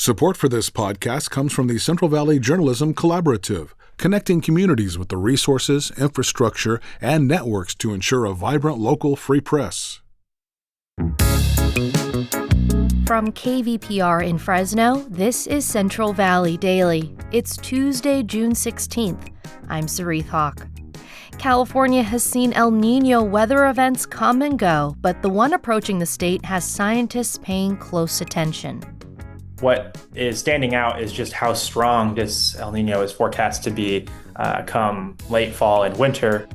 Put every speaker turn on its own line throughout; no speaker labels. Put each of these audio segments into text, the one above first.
Support for this podcast comes from the Central Valley Journalism Collaborative, connecting communities with the resources, infrastructure, and networks to ensure a vibrant local free press.
From KVPR in Fresno, this is Central Valley Daily. It's Tuesday, June 16th. I'm Sarith Hawk. California has seen El Niño weather events come and go, but the one approaching the state has scientists paying close attention.
What is standing out is just how strong this El Niño is forecast to be come late fall and winter.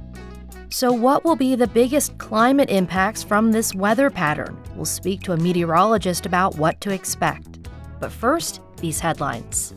So what will be the biggest climate impacts from this weather pattern? We'll speak to a meteorologist about what to expect. But first, these headlines.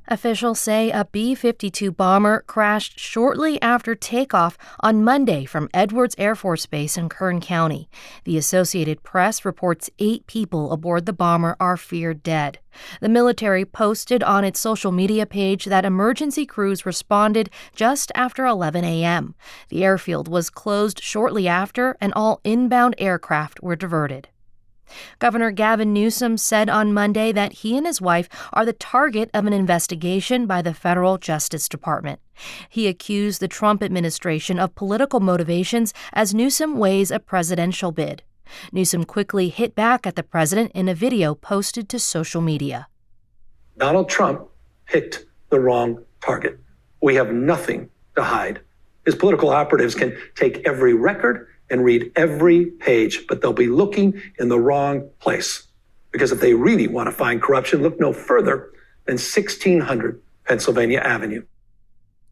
Officials say a B-52 bomber crashed shortly after takeoff on Monday from Edwards Air Force Base in Kern County. The Associated Press reports 8 people aboard the bomber are feared dead. The military posted on its social media page that emergency crews responded just after 11 a.m. The airfield was closed shortly after, and all inbound aircraft were diverted. Governor Gavin Newsom said on Monday that he and his wife are the target of an investigation by the federal Justice Department. He accused the Trump administration of political motivations as Newsom weighs a presidential bid. Newsom quickly hit back at the president in a video posted to social media.
Donald Trump picked the wrong target. We have nothing to hide. His political operatives can take every record and read every page, but they'll be looking in the wrong place. Because if they really want to find corruption, look no further than 1600 Pennsylvania Avenue.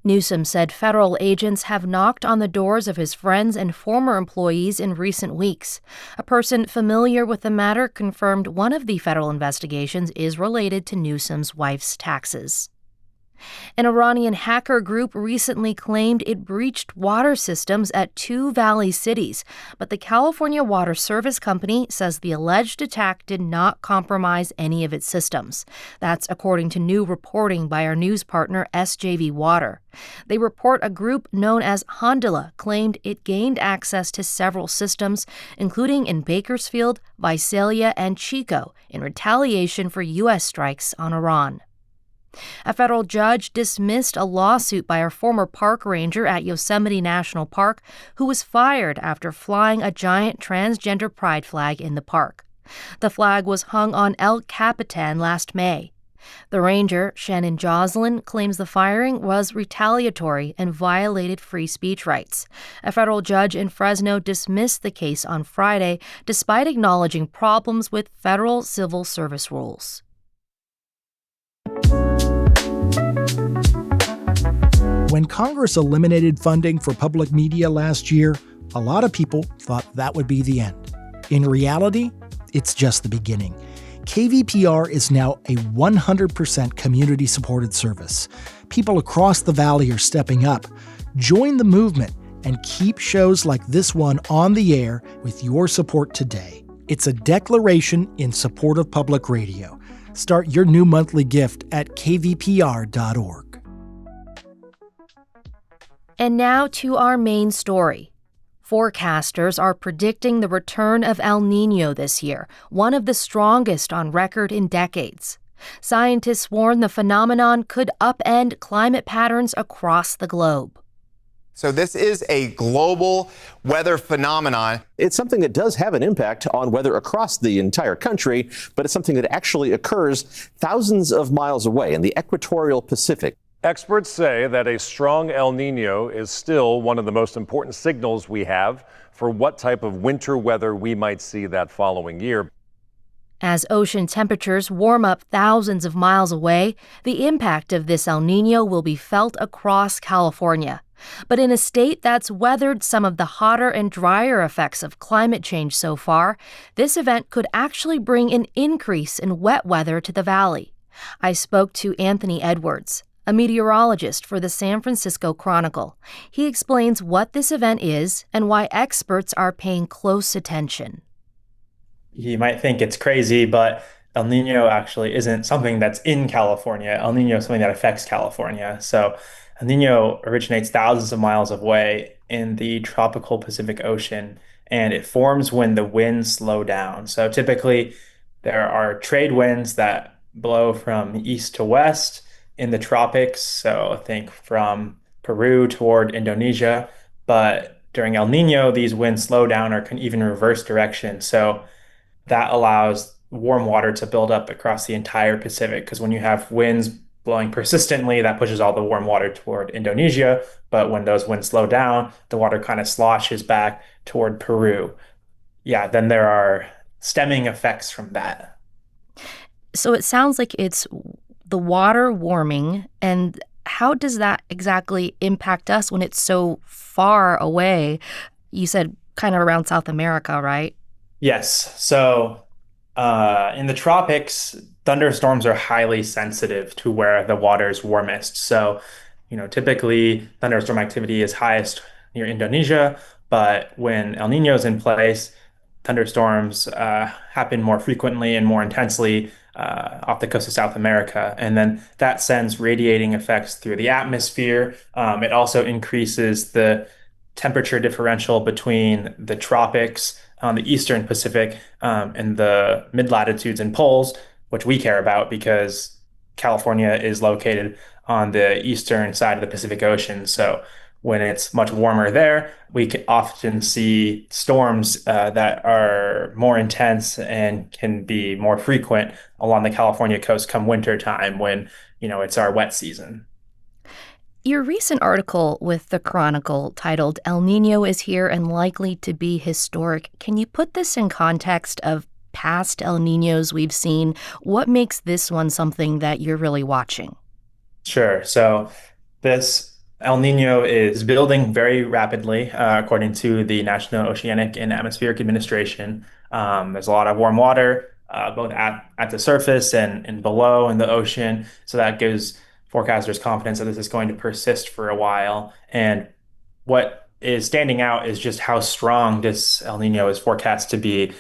Newsom said federal agents have knocked on the doors of his friends and former employees in recent weeks. A person familiar with the matter confirmed one of the federal investigations is related to Newsom's wife's taxes. An Iranian hacker group recently claimed it breached water systems at 2 valley cities, but the California Water Service Company says the alleged attack did not compromise any of its systems. That's according to new reporting by our news partner SJV Water. They report a group known as Hondola claimed it gained access to several systems, including in Bakersfield, Visalia, and Chico, in retaliation for U.S. strikes on Iran. A federal judge dismissed a lawsuit by a former park ranger at Yosemite National Park who was fired after flying a giant transgender pride flag in the park. The flag was hung on El Capitan last May. The ranger, Shannon Joslin, claims the firing was retaliatory and violated free speech rights. A federal judge in Fresno dismissed the case on Friday, despite acknowledging problems with federal civil service rules.
When Congress eliminated funding for public media last year, a lot of people thought that would be the end. In reality, it's just the beginning. KVPR is now a 100% community-supported service. People across the valley are stepping up. Join the movement and keep shows like this one on the air with your support today. It's a declaration in support of public radio. Start your new monthly gift at kvpr.org.
And now to our main story. Forecasters are predicting the return of El Niño this year, one of the strongest on record in decades. Scientists warn the phenomenon could upend climate patterns across the globe.
So this is a global weather phenomenon.
It's something that does have an impact on weather across the entire country, but it's something that actually occurs thousands of miles away in the equatorial Pacific.
Experts say that a strong El Niño is still one of the most important signals we have for what type of winter weather we might see that following year.
As ocean temperatures warm up thousands of miles away, the impact of this El Niño will be felt across California. But in a state that's weathered some of the hotter and drier effects of climate change so far, this event could actually bring an increase in wet weather to the valley. I spoke to Anthony Edwards, a meteorologist for the San Francisco Chronicle. He explains what this event is and why experts are paying close attention.
You might think it's crazy, but El Niño actually isn't something that's in California. El Niño is something that affects California. So El Niño originates thousands of miles away in the tropical Pacific Ocean, and it forms when the winds slow down. So typically, There are trade winds that blow from east to west in the tropics. So think from Peru toward Indonesia. But during El Nino, these winds slow down or can even reverse direction. So that allows warm water to build up across the entire Pacific. Because when you have winds blowing persistently, that pushes all the warm water toward Indonesia. But when those winds slow down, the water kind of sloshes back toward Peru. Yeah, then there are stemming effects from that.
So it sounds like it's the water warming. And how does that exactly impact us when it's so far away? You said kind of around South America, right?
Yes. So in the tropics, thunderstorms are highly sensitive to where the water is warmest. So, typically thunderstorm activity is highest near Indonesia, but when El Nino is in place, thunderstorms happen more frequently and more intensely off the coast of South America. And then that sends radiating effects through the atmosphere. It also increases the temperature differential between the tropics on the eastern Pacific and the mid latitudes and poles, which we care about because California is located on the eastern side of the Pacific Ocean. So when it's much warmer there, we can often see storms that are more intense and can be more frequent along the California coast come winter time when, it's our wet season.
Your recent article with the Chronicle titled El Nino is Here and Likely to Be Historic. Can you put this in context of past El Ninos we've seen? What makes this one something that you're really watching?
Sure. So this El Nino is building very rapidly, according to the National Oceanic and Atmospheric Administration. There's a lot of warm water, both at the surface and below in the ocean. So that gives forecasters confidence that this is going to persist for a while. And what is standing out is just how strong this El Nino is forecast to be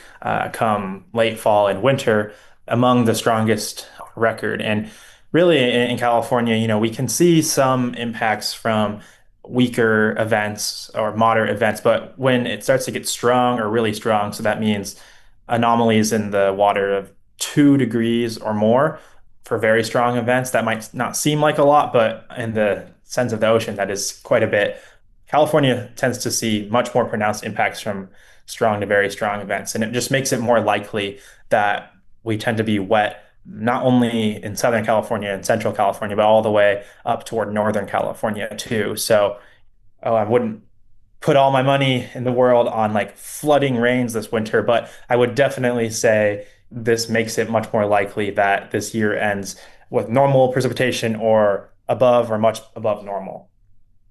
come late fall and winter, among the strongest record. And really in California, we can see some impacts from weaker events or moderate events, but when it starts to get strong or really strong, so that means anomalies in the water of 2 degrees or more for very strong events, that might not seem like a lot, but in the sense of the ocean, that is quite a bit. California tends to see much more pronounced impacts from strong to very strong events, and it just makes it more likely that we tend to be wet not only in Southern California and Central California, but all the way up toward Northern California too. So, I wouldn't put all my money in the world on like flooding rains this winter, but I would definitely say this makes it much more likely that this year ends with normal precipitation or above or much above normal.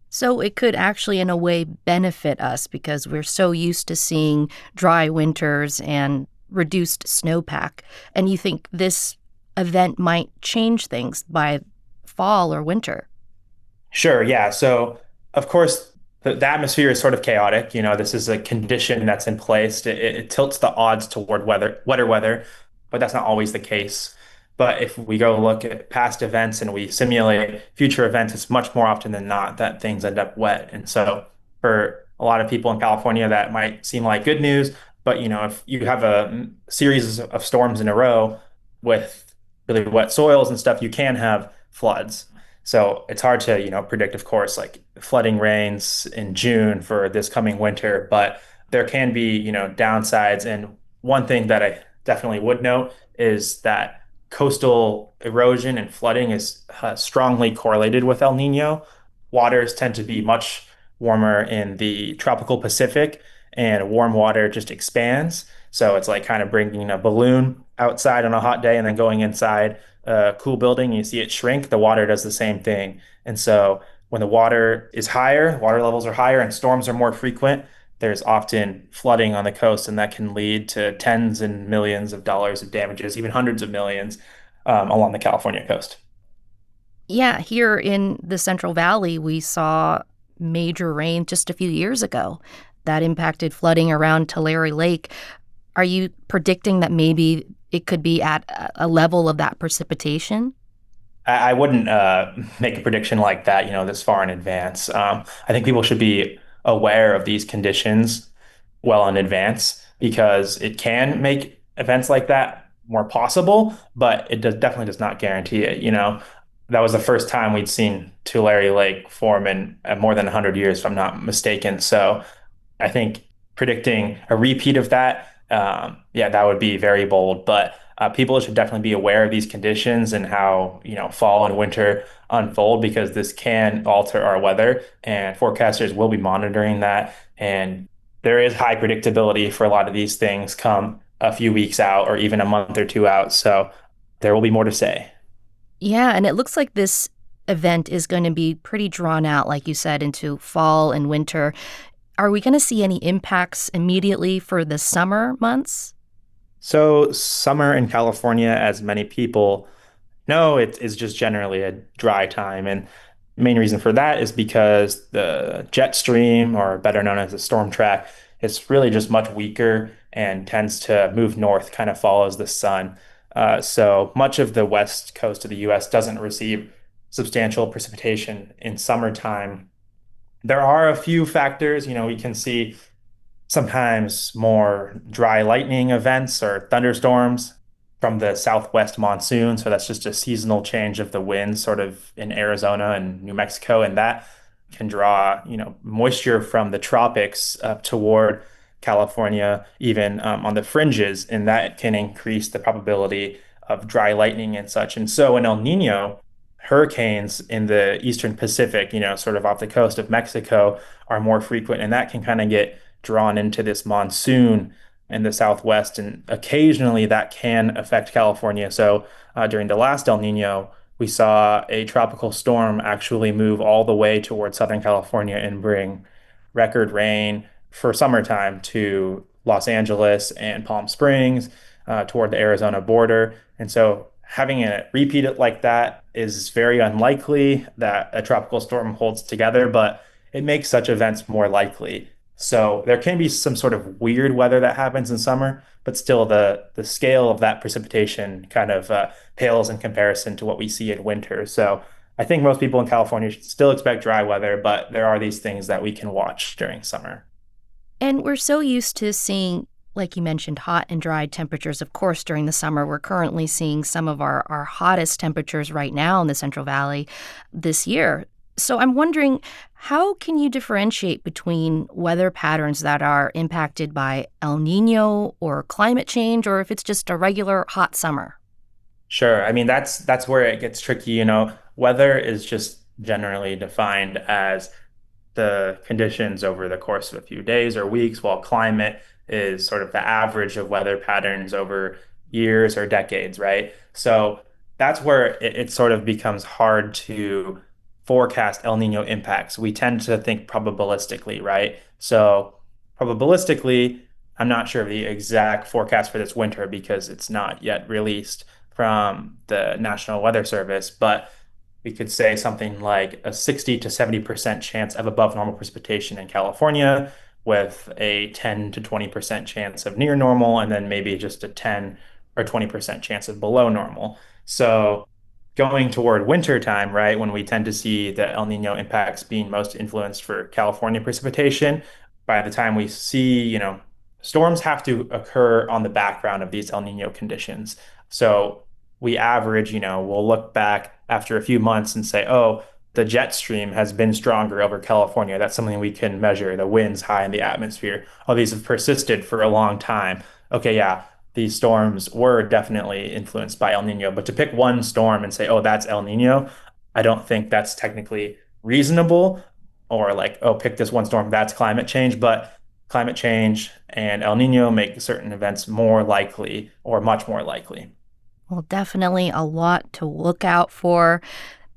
So it could actually, in a way, benefit us because we're so used to seeing dry winters and reduced snowpack. And you think this event might change things by fall or winter?
Sure, yeah. So, of course, the atmosphere is sort of chaotic. This is a condition that's in place. It tilts the odds toward wetter weather, but that's not always the case. But if we go look at past events and we simulate future events, it's much more often than not that things end up wet. And so for a lot of people in California, that might seem like good news. But, if you have a series of storms in a row with really wet soils and stuff, you can have floods. So it's hard to, predict, of course, like flooding rains in June for this coming winter, but there can be, downsides. And one thing that I definitely would note is that coastal erosion and flooding is strongly correlated with El Nino. Waters tend to be much warmer in the tropical Pacific, and warm water just expands. So it's like kind of bringing a balloon outside on a hot day and then going inside a cool building, you see it shrink. The water does the same thing. And so when the water is higher, water levels are higher and storms are more frequent, there's often flooding on the coast, and that can lead to tens and millions of dollars of damages, even hundreds of millions along the California coast.
Yeah, here in the Central Valley, we saw major rain just a few years ago that impacted flooding around Tulare Lake. Are you predicting that maybe it could be at a level of that precipitation?
I wouldn't make a prediction like that, this far in advance. I think people should be aware of these conditions well in advance because it can make events like that more possible, but it definitely does not guarantee it. That was the first time we'd seen Tulare Lake form in more than 100 years, if I'm not mistaken. So I think predicting a repeat of that, yeah, that would be very bold. But people should definitely be aware of these conditions and how, fall and winter unfold, because this can alter our weather, and forecasters will be monitoring that. And there is high predictability for a lot of these things come a few weeks out or even a month or two out. So there will be more to say.
Yeah, and it looks like this event is going to be pretty drawn out, like you said, into fall and winter. Are we going to see any impacts immediately for the summer months?
So summer in California, as many people know, it is just generally a dry time. And the main reason for that is because the jet stream, or better known as the storm track, is really just much weaker and tends to move north, kind of follows the sun. So much of the west coast of the US doesn't receive substantial precipitation in summertime. There are a few factors, we can see sometimes more dry lightning events or thunderstorms from the southwest monsoon. So that's just a seasonal change of the wind sort of in Arizona and New Mexico. And that can draw, moisture from the tropics up toward California, even on the fringes. And that can increase the probability of dry lightning and such. And so in El Nino, hurricanes in the eastern Pacific, sort of off the coast of Mexico, are more frequent. And that can kind of get drawn into this monsoon in the southwest, and occasionally that can affect California. So during the last El Nino, we saw a tropical storm actually move all the way towards Southern California and bring record rain for summertime to Los Angeles and Palm Springs, toward the Arizona border. And so having it repeat it like that is very unlikely that a tropical storm holds together, but it makes such events more likely. So there can be some sort of weird weather that happens in summer, but still the scale of that precipitation kind of pales in comparison to what we see in winter. So I think most people in California should still expect dry weather, but there are these things that we can watch during summer.
And we're so used to seeing, like you mentioned, hot and dry temperatures, of course, during the summer. We're currently seeing some of our hottest temperatures right now in the Central Valley this year. So I'm wondering, how can you differentiate between weather patterns that are impacted by El Nino or climate change, or if it's just a regular hot summer?
Sure. I mean, that's where it gets tricky. Weather is just generally defined as the conditions over the course of a few days or weeks, while climate is sort of the average of weather patterns over years or decades, right? So that's where it sort of becomes hard to forecast El Nino impacts. We tend to think probabilistically, right? So probabilistically, I'm not sure of the exact forecast for this winter because it's not yet released from the National Weather Service, but we could say something like a 60 to 70% chance of above normal precipitation in California, with a 10 to 20% chance of near normal, and then maybe just a 10 or 20% chance of below normal. So going toward winter time, right, when we tend to see the El Nino impacts being most influenced for California precipitation, by the time we see, storms have to occur on the background of these El Nino conditions. So we average, we'll look back after a few months and say, oh, the jet stream has been stronger over California. That's something we can measure. The winds high in the atmosphere. Oh, these have persisted for a long time. Okay, yeah, these storms were definitely influenced by El Nino. But to pick one storm and say, oh, that's El Nino, I don't think that's technically reasonable. Or like, oh, pick this one storm, that's climate change. But climate change and El Nino make certain events more likely, or much more likely.
Well, definitely a lot to look out for.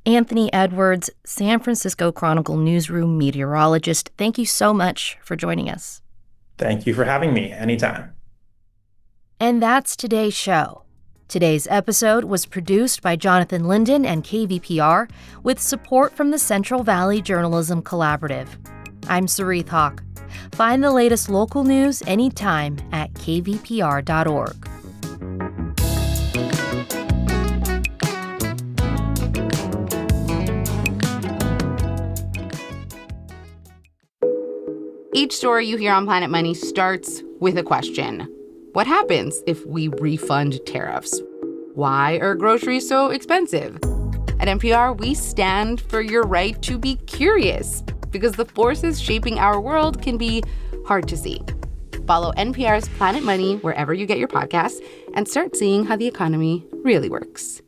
Anthony Edwards, San Francisco Chronicle newsroom meteorologist, thank you so much for joining us.
Thank you for having me. Anytime.
And that's today's show. Today's episode was produced by Jonathan Linden and KVPR with support from the Central Valley Journalism Collaborative. I'm Sareeth Hawk. Find the latest local news anytime at kvpr.org.
Each story you hear on Planet Money starts with a question. What happens if we refund tariffs? Why are groceries so expensive? At NPR, we stand for your right to be curious, because the forces shaping our world can be hard to see. Follow NPR's Planet Money wherever you get your podcasts and start seeing how the economy really works.